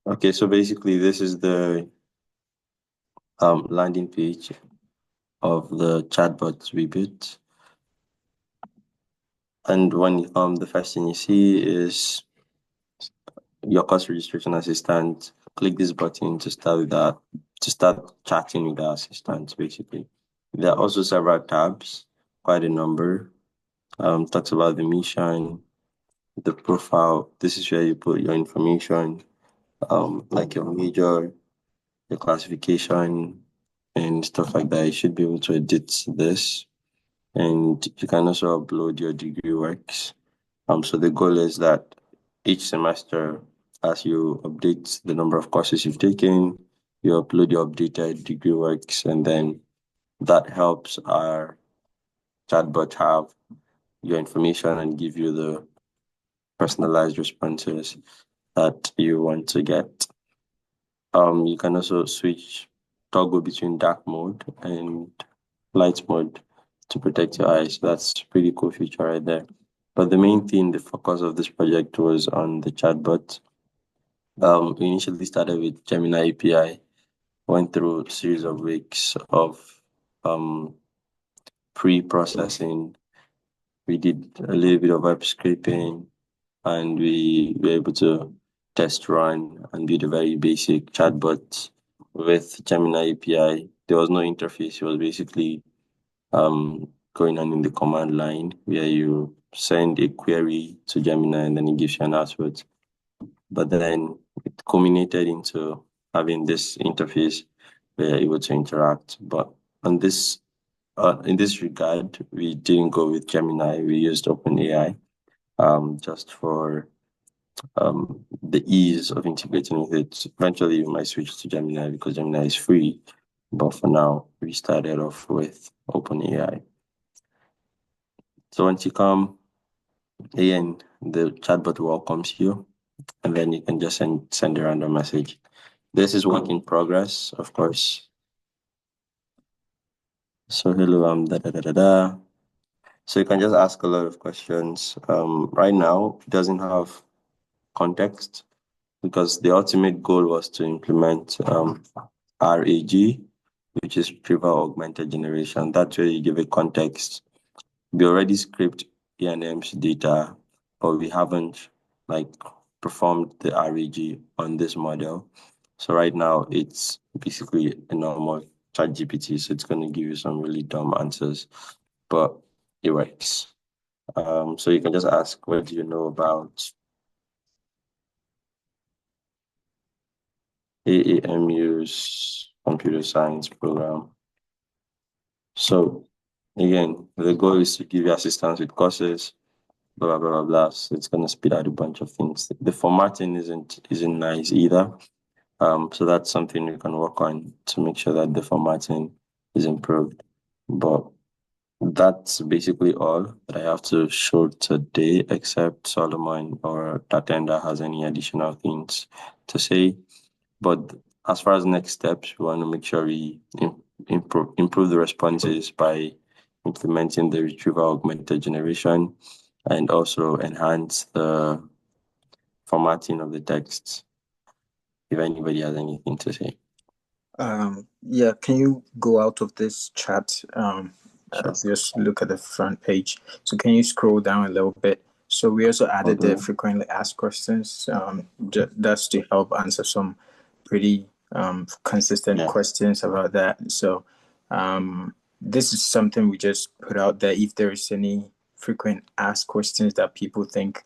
Okay, so basically this is the landing page of the chatbot we built. And when the first thing you see is your course registration assistant. Click this button to start with that, to start chatting with the assistant, basically. There are also several tabs, quite a number. Talks about the mission, the profile. This is where you put your information, like your major, your classification, and stuff like that. You should be able to edit this. And you can also upload your degree works. So the goal is that each semester, as you update the number of courses you've taken, you upload your updated degree works, and then that helps our chatbot have your information and give you the personalized responses that you want to get. You can also toggle between dark mode and light mode to protect your eyes. That's a pretty cool feature right there. But the main thing, the focus of this project was on the chatbot. We initially started with Gemini API, went through a series of weeks of pre-processing. We did a little bit of web scraping, and we were able to test run and build a very basic chatbot with Gemini API. There was no interface. It was basically going on in the command line where you send a query to Gemini and then it gives you an output. But then it culminated into having this interface where you're able to interact. But on this, in this regard, we didn't go with Gemini. We used OpenAI, just for the ease of integrating with it. Eventually, we might switch to Gemini because Gemini is free. But for now, we started off with OpenAI. So once you come in, the chatbot welcomes you, and then you can just send a random message. This is work in progress, of course. So hello, da da da da da. So you can just ask a lot of questions. Right now, it doesn't have context because the ultimate goal was to implement RAG, which is Retrieval Augmented Generation. That's where you give a context. We already scraped E&M's data, but we haven't performed the RAG on this model. So right now it's basically a normal ChatGPT, so it's going to give you some really dumb answers, but it works. So you can just ask, what do you know about AAMU's computer science program? So again, the goal is to give you assistance with courses, blah, blah, blah, blah. So it's going to spit out a bunch of things. The formatting isn't nice either. So that's something we can work on to make sure that the formatting is improved. But that's basically all that I have to show today, except Solomon or Tatenda has any additional things to say. But as far as next steps, we want to make sure we improve the responses by implementing the retrieval augmented generation and also enhance the formatting of the texts. If anybody has anything to say. Yeah, can you go out of this chat? Sure. Just look at the front page. So can you scroll down a little bit? So we also added the frequently asked questions. That's to help answer some pretty consistent questions about that. So this is something we just put out there. If there is any frequent asked questions that people think,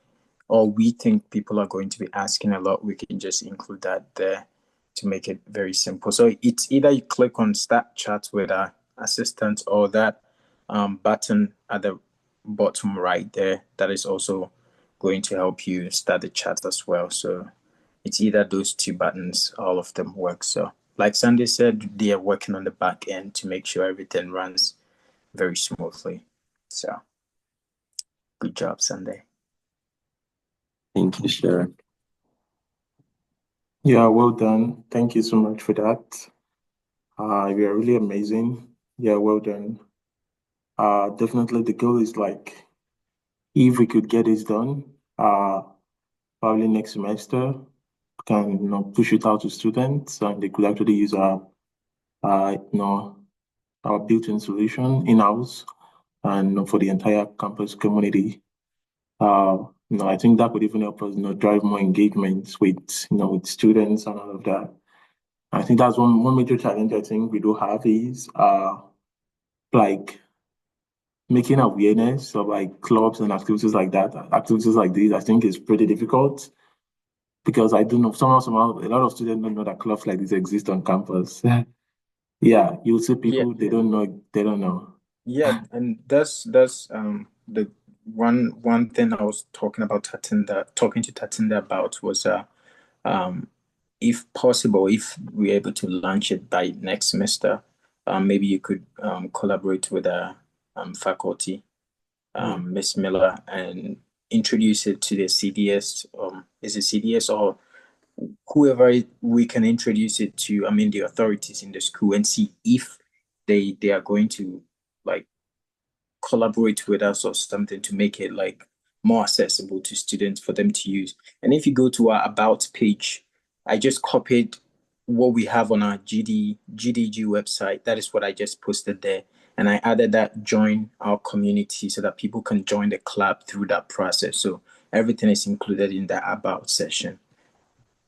or we think people are going to be asking a lot, we can just include that there to make it very simple. So it's either you click on Start Chat with our assistant or that button at the bottom right there. That is also going to help you start the chat as well. So it's either those two buttons, all of them work. So like Sandy said, they are working on the back end to make sure everything runs very smoothly. So good job, Sunday. Thank you, sir. Yeah, well done. Thank you so much for that. You are really amazing. Yeah, well done. Definitely the goal is if we could get this done, probably next semester, can push it out to students, and they could actually use our our built-in solution in-house and for the entire campus community. I think that could even help us, drive more engagement with, with students and all of that. I think that's one major challenge I think we do have is like making awareness of like clubs and activities like that, activities like these. I think is pretty difficult because I do know somehow a lot of students don't know that clubs like this exist on campus. Yeah, you'll see Yeah, people they don't know. yeah, and that's the one thing I was talking to Tatinda about was if possible, if we're able to launch it by next semester, maybe you could collaborate with our faculty, Yeah. Miss Miller, and introduce it to the CDS. Is it CDS or whoever we can introduce it to? I mean, the authorities in the school, and see if they are going to like collaborate with us or something to make it like more accessible to students for them to use. And if you go to our about page, I just copied what we have on our GDG website. That is what I just posted there. And I added that join our community so that people can join the club through that process. So everything is included in the about session.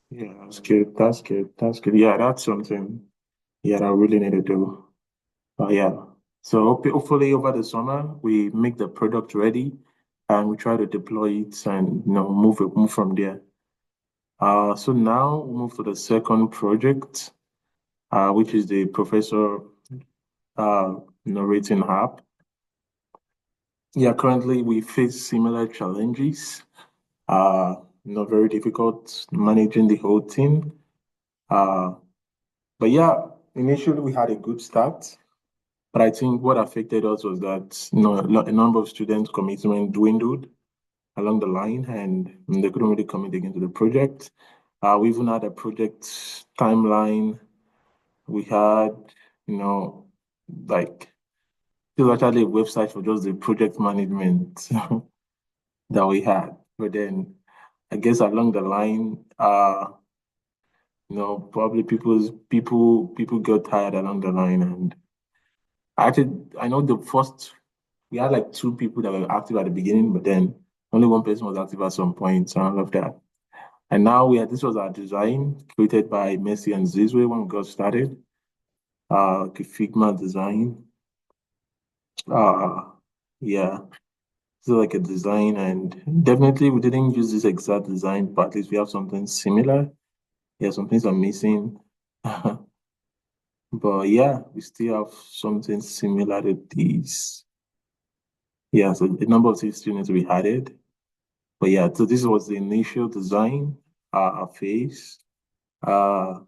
Yeah, that's good. That's good. That's good. Yeah, that's something. Yeah, that I really need to do. Yeah. So hopefully over the summer we make the product ready and we try to deploy it and move from there. So now we move to the second project, which is the professor narrating app. Yeah, currently we face similar challenges. Very difficult managing the whole team. Uh, but yeah, initially we had a good start. But I think what affected us was that a number of students' commitment dwindled along the line, and they couldn't really commit again to the project. We even had a project timeline. We had, you know, like it was actually a website for just the project management that we had. But then I guess along the line, probably people got tired along the line, and I know the first we had like two people that were active at the beginning, but then only one person was active at some point, and all of that. And now this was our design created by Messi and Zizwe when we got started. The Figma design. Uh yeah. So like a design, and definitely we didn't use this exact design, but at least we have something similar. Yeah, some things are missing. But yeah, we still have something similar to these. Yeah, so the number of these students we added. But yeah, so this was the initial design phase. Uh,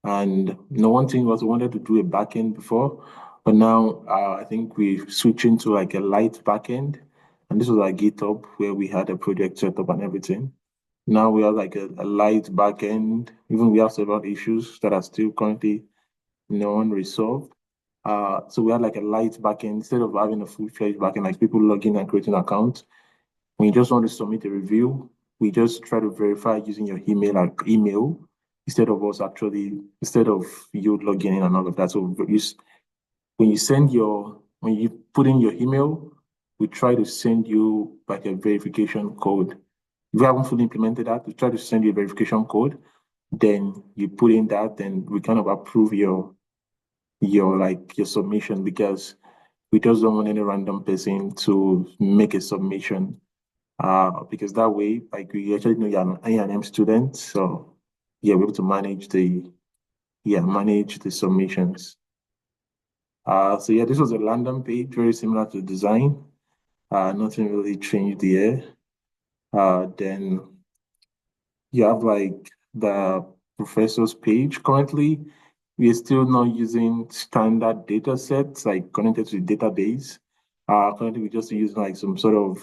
and one thing was we wanted to do a backend before, but now I think we switched into like a light backend. And this was our GitHub where we had a project set up and everything. Now we have like a light backend. Even we have several issues that are still currently unresolved. So we had like a light backend instead of having a full-fledged backend, like people logging and creating accounts. When you just want to submit a review, we just try to verify using your email instead of you logging in and all of that. So when you put in your email, we try to send you like a verification code. If you haven't fully implemented that, we try to send you a verification code. Then you put in that, then we kind of approve your submission because we just don't want any random person to make a submission. Because that way, like we actually know you're an A&M student, so yeah, we're able to manage the submissions. So yeah, this was a landing page, very similar to the design. Nothing really changed there. Then you have like the professor's page. Currently, we are still not using standard data sets like connected to the database. Currently, we just use like some sort of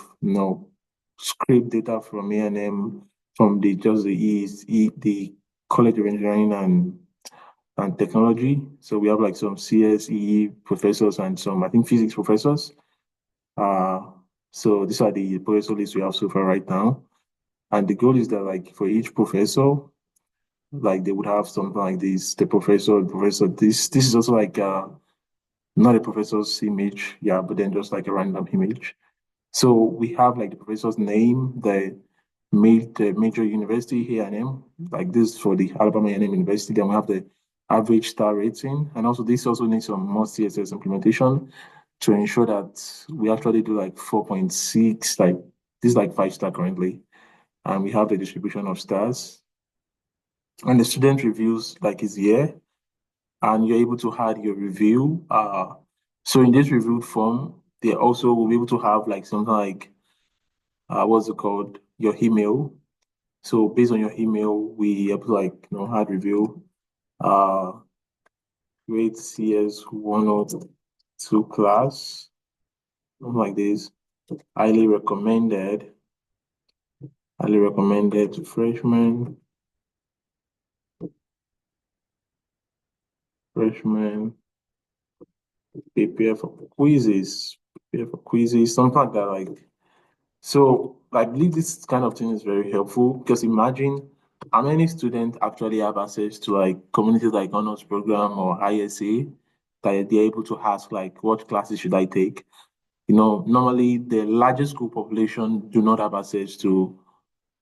scrape data from A&M from the College of Engineering and Technology. So we have like some CSE professors and some I think physics professors. Uh, so these are the professor lists we have so far right now. And the goal is that like for each professor, like they would have something like this, the professor, this is also like not a professor's image, yeah, but then just like a random image. So we have like the professor's name, the major university, A&M, like this for the Alabama A&M University. Then we have the average star rating. And also this also needs some more CSS implementation to ensure that we actually do like 4.6, like this is like 5 star currently. And we have the distribution of stars. And the student reviews like is here, and you're able to add your review. So in this review form, they also will be able to have like something like what's it called? Your email. So based on your email, we able to like add review, uh grade CS 102 class, something like this. Highly recommended, highly recommended to freshmen, prepare for quizzes, something like that. Like so, I believe this kind of thing is very helpful because imagine how many students actually have access to like communities like honors program or ISA that they're able to ask like what classes should I take? Normally the largest school population do not have access to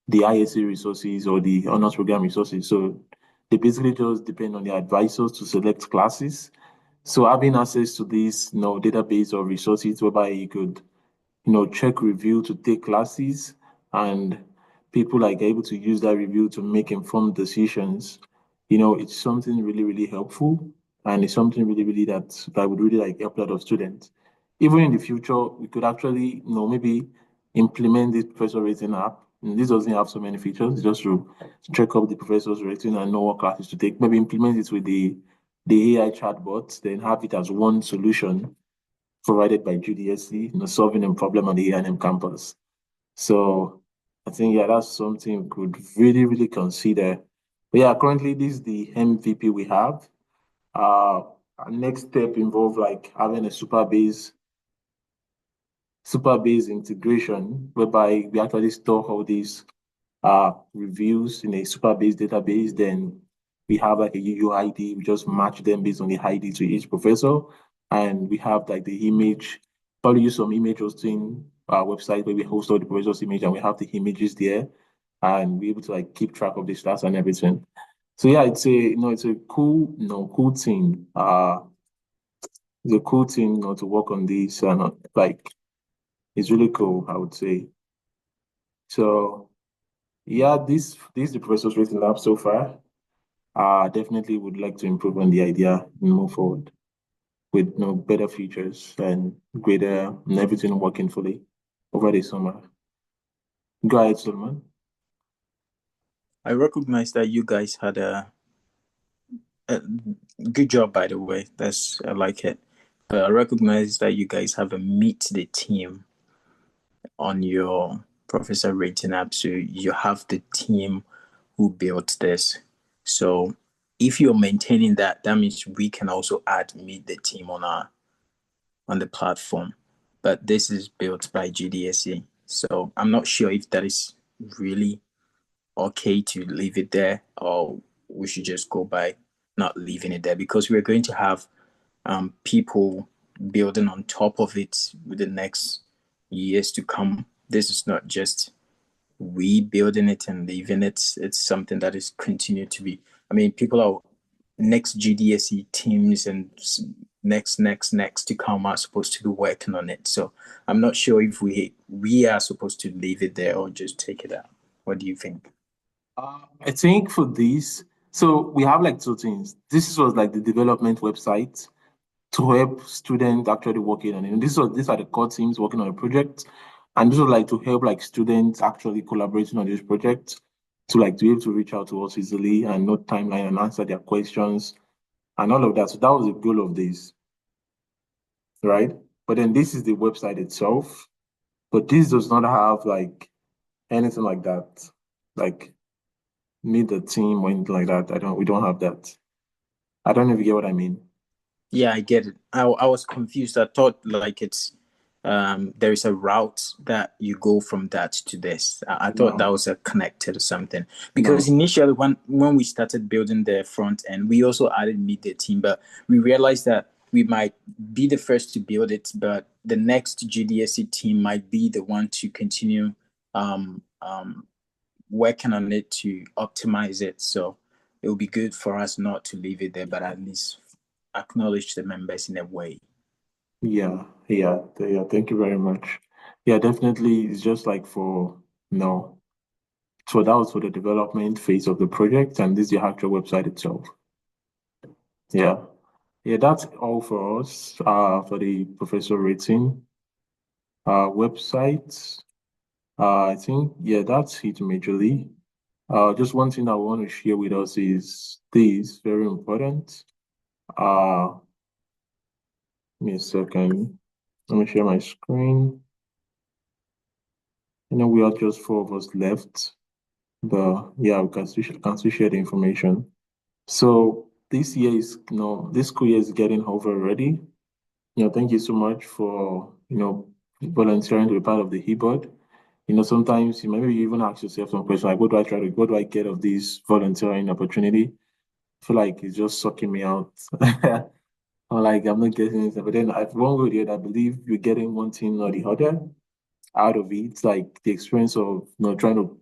the ISA resources or the honors program resources. So they basically just depend on their advisors to select classes. So having access to this, database of resources whereby you could check review to take classes, and people like able to use that review to make informed decisions. It's something really, really helpful, and it's something really, really that would really like help a lot of students. Even in the future, we could actually, maybe implement this professor rating app. And this doesn't have so many features, just to check up the professor's rating and know what classes to take. Maybe implement it with the AI chatbot, then have it as one solution provided by GDSC, solving a problem on the A&M campus. So I think, yeah, that's something we could really, really consider. But yeah, currently this is the MVP we have. Our next step involve like having a super base integration whereby we actually store all these reviews in a super base database. Then we have like a UUID. We just match them based on the ID to each professor. And we have like the image, probably use some image hosting website where we host all the professor's image, and we have the images there, and we're able to like keep track of the stats and everything. So yeah, it's a cool, cool thing. It's a cool thing, to work on this, and like it's really cool, I would say. So yeah, this is the professor's rating lab so far. Definitely would like to improve on the idea and move forward with better features and greater and everything working fully over the summer. Go ahead, Solomon. I recognize that you guys had a good job, by the way. I like it. But I recognize that you guys have a meet the team on your professor rating app. So you have the team who built this. So if you're maintaining that, that means we can also add meet the team on the platform. But this is built by GDSC. So I'm not sure if that is really okay to leave it there, or we should just go by not leaving it there, because we're going to have people building on top of it with the next years to come. This is not just we building it and leaving it. It's something that is continued to be. I mean, people are next GDSE teams and next to come are supposed to be working on it. So I'm not sure if we are supposed to leave it there or just take it out. What do you think? I think for this, so we have like two things. This was like the development website to help students actually working on it. And these are the core teams working on a project. And this was like to help like students actually collaborating on this project to like to be able to reach out to us easily and note timeline and answer their questions and all of that. So that was the goal of this, right? But then this is the website itself. But this does not have like anything like that. Like meet the team or anything like that. We don't have that. I don't know if you get what I mean. Yeah, I get it. I was confused. I thought like there is a route that you go from that to this. I thought that was a connected or something, because initially when we started building the front end, we also added media team, but we realized that we might be the first to build it, but the next GDSC team might be the one to continue working on it to optimize it. So it will be good for us not to leave it there, but at least acknowledge the members in a way. Yeah. Thank you very much. Yeah, definitely. It's just like for no. So that was for the development phase of the project, and this is the actual website itself. Yeah. Yeah, that's all for us for the professor rating website. I think, yeah, that's it majorly. Just one thing I want to share with us is this, very important. Give me a second. Let me share my screen. We are just four of us left, but yeah, we can still share the information. So this year is, this school year is getting over already. Thank you so much for, volunteering to be part of the HeBoard. Sometimes maybe you even ask yourself some question like, what do I get of this volunteering opportunity? I feel like it's just sucking me out. Or like I'm not getting it. But then one way or the other, I believe you're getting one thing or the other out of it. Like the experience of trying to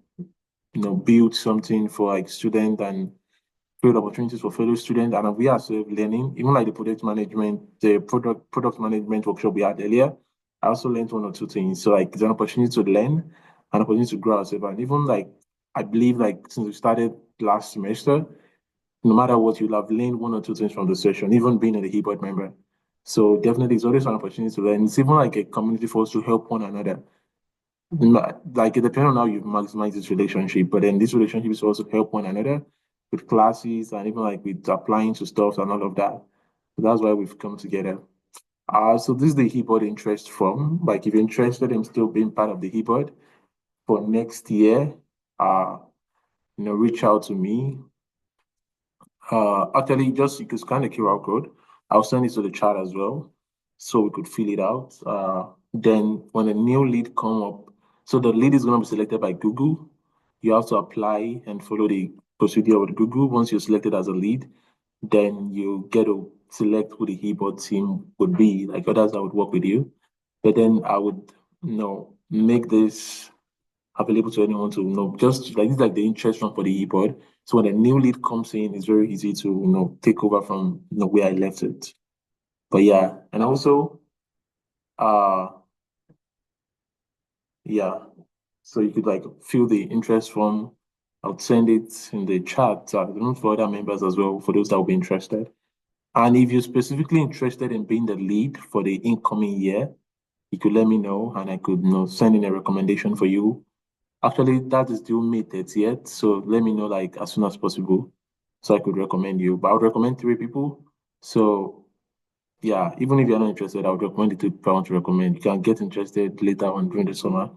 build something for like students and create opportunities for fellow students. And we are still learning, even like the product management workshop we had earlier. I also learned one or two things. So like it's an opportunity to learn, an opportunity to grow ourselves. And even like I believe like since we started last semester, no matter what, you'll have learned one or two things from the session, even being a keyboard member. So definitely it's always an opportunity to learn. It's even like a community for us to help one another. Like it depends on how you maximize this relationship, but then this relationship is also help one another with classes and even like with applying to stuff and all of that. So that's why we've come together. So this is the keyboard interest form. Like if you're interested in still being part of the keyboard for next year, reach out to me. Actually, just you could scan the QR code. I'll send it to the chat as well, so we could fill it out. Then when a new lead come up, so the lead is going to be selected by Google. You have to apply and follow the procedure with Google. Once you're selected as a lead, then you get to select who the keyboard team would be, like others that would work with you. But then I would, make this available to anyone to just like this, like the interest run for the keyboard. So when a new lead comes in, it's very easy to take over from where I left it. But yeah, and also uh yeah, so you could like fill the interest form. I'll send it in the chat, even for other members as well, for those that will be interested. And if you're specifically interested in being the lead for the incoming year, you could let me know and I could send in a recommendation for you. Actually, that is due May 30th. So let me know like as soon as possible so I could recommend you. But I would recommend three people. So yeah, even if you're not interested, I would recommend it to people I want to recommend. You can get interested later on during the summer.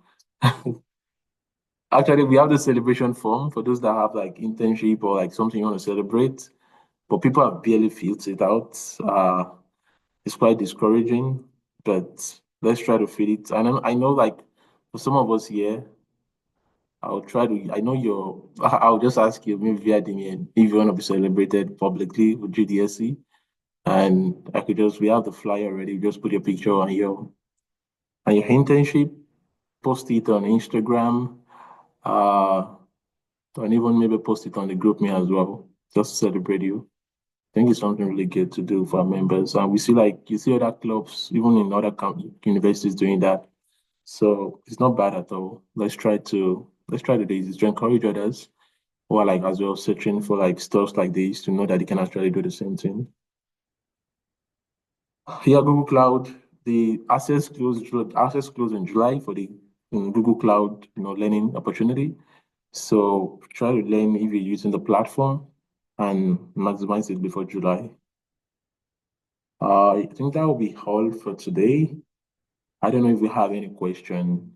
Actually, we have the celebration form for those that have like internship or like something you want to celebrate, but people have barely filled it out. It's quite discouraging, but let's try to fill it. And I know like for some of us here, I'll try to. I know you're. I'll just ask you maybe via DM if you want to be celebrated publicly with GDSC, and I could just we have the flyer already. Just put your picture on your internship, post it on Instagram, uh, and even maybe post it on the group me as well, just to celebrate you. I think it's something really good to do for our members, and we see like you see other clubs, even in other universities doing that. So it's not bad at all. Let's try to do this to encourage others who are like as well searching for like stuff like this to know that they can actually do the same thing. Here, Google Cloud, the access closed in July for the Google Cloud learning opportunity. So try to learn if you're using the platform and maximize it before July. I think that will be all for today. I don't know if we have any question